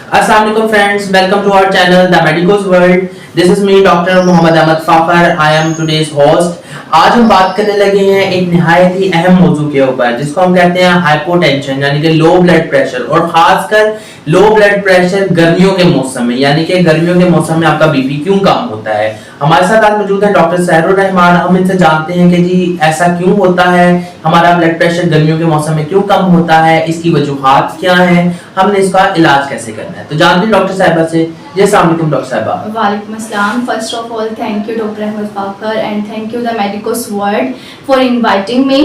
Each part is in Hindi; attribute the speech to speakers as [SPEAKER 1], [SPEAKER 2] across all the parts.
[SPEAKER 1] Assalamualaikum friends, welcome to our channel The Medicos World. This is me Dr. Mohammad Ahmad Fakhar. I am today's host. आज हम बात करने लगे हैं एक निहायत ही अहम मौजू के ऊपर जिसको हम कहते हैं हाइपोटेंशन यानी कि लो ब्लड प्रेशर, और खासकर लो ब्लड प्रेशर गर्मियों के मौसम में, यानी कि गर्मियों के मौसम में आपका बीपी क्यों कम होता है। हमारे साथ आज मौजूद है डॉक्टर सहरुर रहमान। हम इनसे जानते हैं कि जी ऐसा क्यों होता है, हमारा ब्लड प्रेशर गर्मियों के मौसम में क्यों कम होता है, इसकी वजूहात क्या हैं, हमने इसका इलाज कैसे करना है। तो जानते हैं डॉक्टर साहिबा से। जी अस्सलाम वालेकुम डॉक्टर साहिबा।
[SPEAKER 2] वालेकुम अस्सलाम। First of all thank you doctor Ahmed Fakhar and thank you the medicos world for inviting me.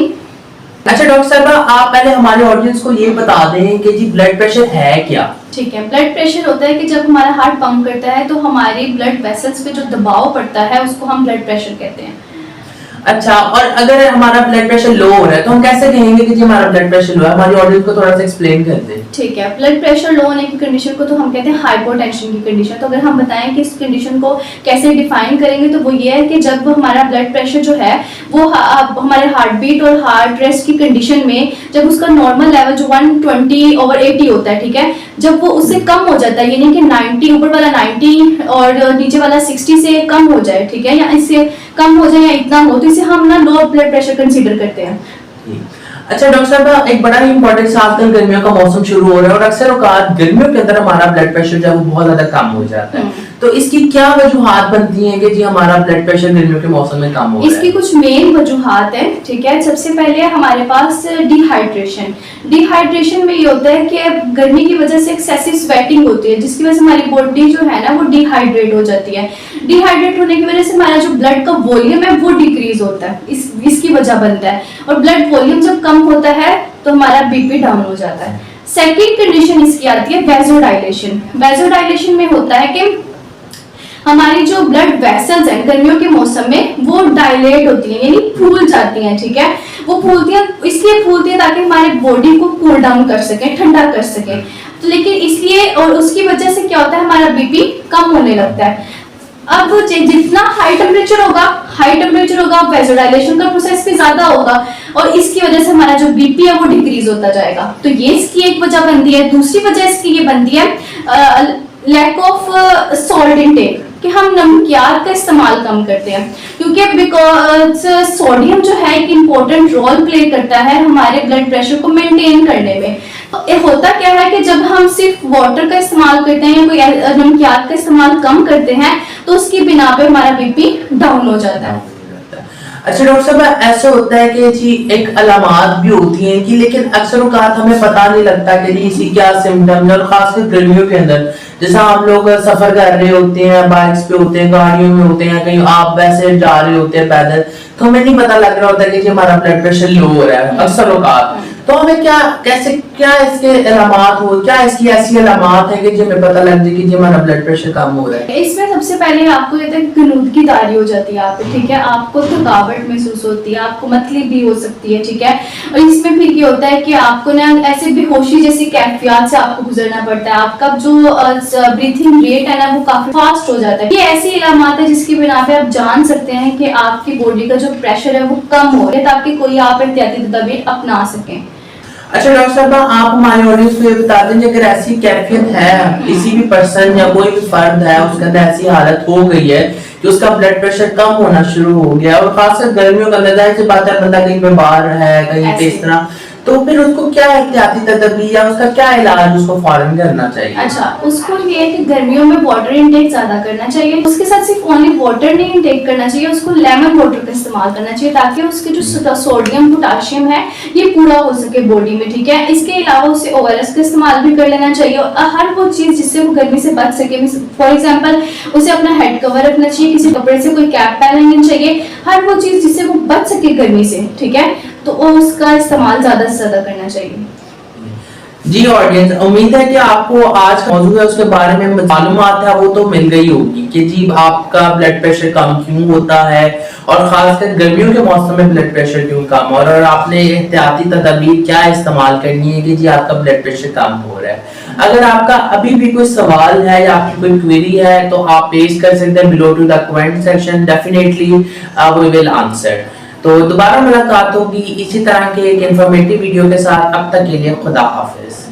[SPEAKER 1] अच्छा डॉक्टर साहिबा, आप पहले हमारे ऑडियंस को ये बता दें कि जी ब्लड प्रेशर है क्या।
[SPEAKER 2] ठीक है, ब्लड प्रेशर होता है कि जब हमारा हार्ट पंप करता है तो हमारी ब्लड वेसल्स पे जो दबाव पड़ता है उसको हम ब्लड प्रेशर कहते हैं।
[SPEAKER 1] अच्छा, और अगर हमारा ब्लड प्रेशर लो हो रहा है तो हम कैसे कहेंगे कि जी हमारा ब्लड प्रेशर लो है। हमारी ऑडियंस को थोड़ा सा एक्सप्लेन कर दें।
[SPEAKER 2] ठीक है, ब्लड प्रेशर लो होने की कंडीशन को तो हम कहते हैं हाइपोटेंशन की कंडीशन। तो अगर हम बताएं कि इस कंडीशन को कैसे डिफाइन करेंगे तो वो ये है कि जब हमारा ब्लड प्रेशर जो है वो हमारे हार्ट बीट और हार्ट रेस्ट की कंडीशन में जब उसका नॉर्मल लेवल जो 120/80 होता है, ठीक है, जब वो उससे कम हो जाता है, यानी कि 90 ऊपर वाला 90 और नीचे वाला 60 से कम हो जाए, ठीक है, या इससे कम हो जाए या इतना हो, तो इसे हम ना लो ब्लड प्रेशर कंसीडर करते हैं।
[SPEAKER 1] अच्छा डॉक्टर साहब, एक बड़ा ही इंपॉर्टेंट आजकल गर्मियों का मौसम शुरू हो रहा है और अक्सर औकात गर्मियों के अंदर हमारा ब्लड प्रेशर जो है वो बहुत ज्यादा कम हो जाता है। तो इसकी क्या वजूहात बनती हैं कि जी हमारा ब्लड प्रेशर गर्मियों के मौसम में कम हो रहा है?
[SPEAKER 2] इसकी कुछ मेन वजूहात है, ठीक है। सबसे पहले हमारे पास डिहाइड्रेशन। डिहाइड्रेशन में ये होता है कि गर्मी की वजह से एक्सेसिव स्वेटिंग होती है जिसकी वजह से हमारी बॉडी जो है ना वो डिहाइड्रेट हो जाती है। डिहाइड्रेट होने की वजह से हमारा जो ब्लड का वॉल्यूम है वो डिक्रीज होता है, इसकी वजह बनता है। और ब्लड वॉल्यूम जब कम होता है तो हमारा बीपी डाउन हो जाता है। सेकेंड कंडीशन इसकी आती है वैसोडाइलेशन। वैसोडाइलेशन में होता है कि हमारी जो ब्लड वेसल्स हैं गर्मियों के मौसम में वो डायलेट होती हैं, यानी फूल जाती हैं, ठीक है। वो फूलती हैं, इसलिए फूलती हैं ताकि हमारे बॉडी को कूल डाउन कर सके, ठंडा कर सके। तो लेकिन इसलिए और उसकी वजह से क्या होता है, हमारा बीपी कम होने लगता है। अब जितना हाई टेम्परेचर होगा वैसोडाइलेशन का प्रोसेस भी ज्यादा होगा और इसकी वजह से हमारा जो बीपी है वो डिक्रीज होता जाएगा। तो ये इसकी एक वजह बनती है। दूसरी वजह इसकी ये बनती है लैक ऑफ सॉल्ट इनटेक, कि हम नमकियात का इस्तेमाल कम करते हैं, क्योंकि बिकॉज सोडियम जो है एक इम्पोर्टेंट रोल प्ले करता है हमारे ब्लड प्रेशर को मेंटेन करने में। तो होता क्या है कि जब हम सिर्फ वाटर का इस्तेमाल करते हैं या कोई नमकियात का इस्तेमाल कम करते हैं तो उसकी बिना पे हमारा बीपी डाउन हो जाता है।
[SPEAKER 1] अच्छा डॉक्टर साहब, ऐसे होता है कि जी एक अलामात भी होती हैं कि लेकिन अक्सर औकात हमें पता नहीं लगता कि जी इसी क्या सिम्टम्स, और खासकर गर्मियों के अंदर जैसा हम लोग सफर कर रहे होते हैं, बाइक्स पे होते हैं, गाड़ियों में होते हैं, कहीं आप वैसे जा रहे होते हैं पैदल, तो हमें नहीं पता लग रहा होता कि जी हमारा ब्लड प्रेशर लो हो रहा है अक्सर औकात। तो हमें क्या इसके अलामात हो, क्या इसकी ऐसी अलामात है कि जी हमें पता लग जाए कि जी हमारा ब्लड प्रेशर कम हो रहा है?
[SPEAKER 2] इसमें सबसे पहले आपको ये गनुदगी तारी हो जाती है आप पे, ठीक है, आपको थकावट महसूस होती है, आपको मतली भी हो सकती है, ठीक है। और इसमें फिर ये होता है कि आपको ना ऐसे बेहोशी जैसी कैफियत से आपको गुजरना पड़ता है, आपका जो ब्रीथिंग रेट है ना वो काफी फास्ट हो जाता है। ये ऐसी अलामत है जिसकी बिना पे आप जान सकते हैं कि आपकी बॉडी का जो प्रेशर है वो कम हो रहा है, ताकि कोई आप एहतियाती तदबीर अपना सकें।
[SPEAKER 1] अच्छा डॉक्टर साहब, आप हमारे ऑडियंस को ये बता दें अगर ऐसी कैफियत है, किसी भी पर्सन या कोई भी फर्द है उसके अंदर ऐसी हालत हो गई है कि उसका ब्लड प्रेशर कम होना शुरू हो गया, और खासकर गर्मियों के अंदर जाहिर सी बात है बंदा कहीं बीमार है, कहीं पे इस तरह, तो फिर उसको क्या एहतियाती तदबीर या उसका क्या इलाज उसको फौरन करना चाहिए?
[SPEAKER 2] अच्छा, उसको ये है कि गर्मियों में वाटर इनटेक ज्यादा करना चाहिए। उसके साथ सिर्फ ओनली वाटर नहीं इनटेक करना चाहिए, उसको लेमन वाटर का इस्तेमाल करना चाहिए ताकि उसके जो सोडियम पोटाशियम है ये पूरा हो सके बॉडी में, ठीक है। इसके अलावा उसे ORS का इस्तेमाल भी कर लेना चाहिए, और हर वो चीज जिससे वो गर्मी से बच सके। फॉर एग्जाम्पल उसे अपना हेड कवर रखना चाहिए, किसी कपड़े से कोई कैप पहन लेनी चाहिए, हर वो चीज जिससे वो बच सके गर्मी से, ठीक है, तो उसका इस्तेमाल ज्यादा से ज्यादा करना चाहिए।
[SPEAKER 1] जी ऑडियंस, उम्मीद है कि आपको आज का मौजूद है उसके बारे में मालूमात है वो तो मिल गई होगी कि जी आपका ब्लड प्रेशर कम क्यों होता है और खासकर गर्मियों के मौसम में ब्लड प्रेशर क्यों कम, और आपने एहतियाती तदबीर क्या इस्तेमाल करनी है कि जी आपका ब्लड प्रेशर कम हो रहा है। अगर आपका अभी भी कोई सवाल है या आपकी कोई क्वेरी है तो आप पेश कर सकते हैं below to the comment section, definitely we will answer. तो दोबारा मुलाकात होगी इसी तरह के एक इंफॉर्मेटिव वीडियो के साथ। अब तक के लिए खुदा हाफिज।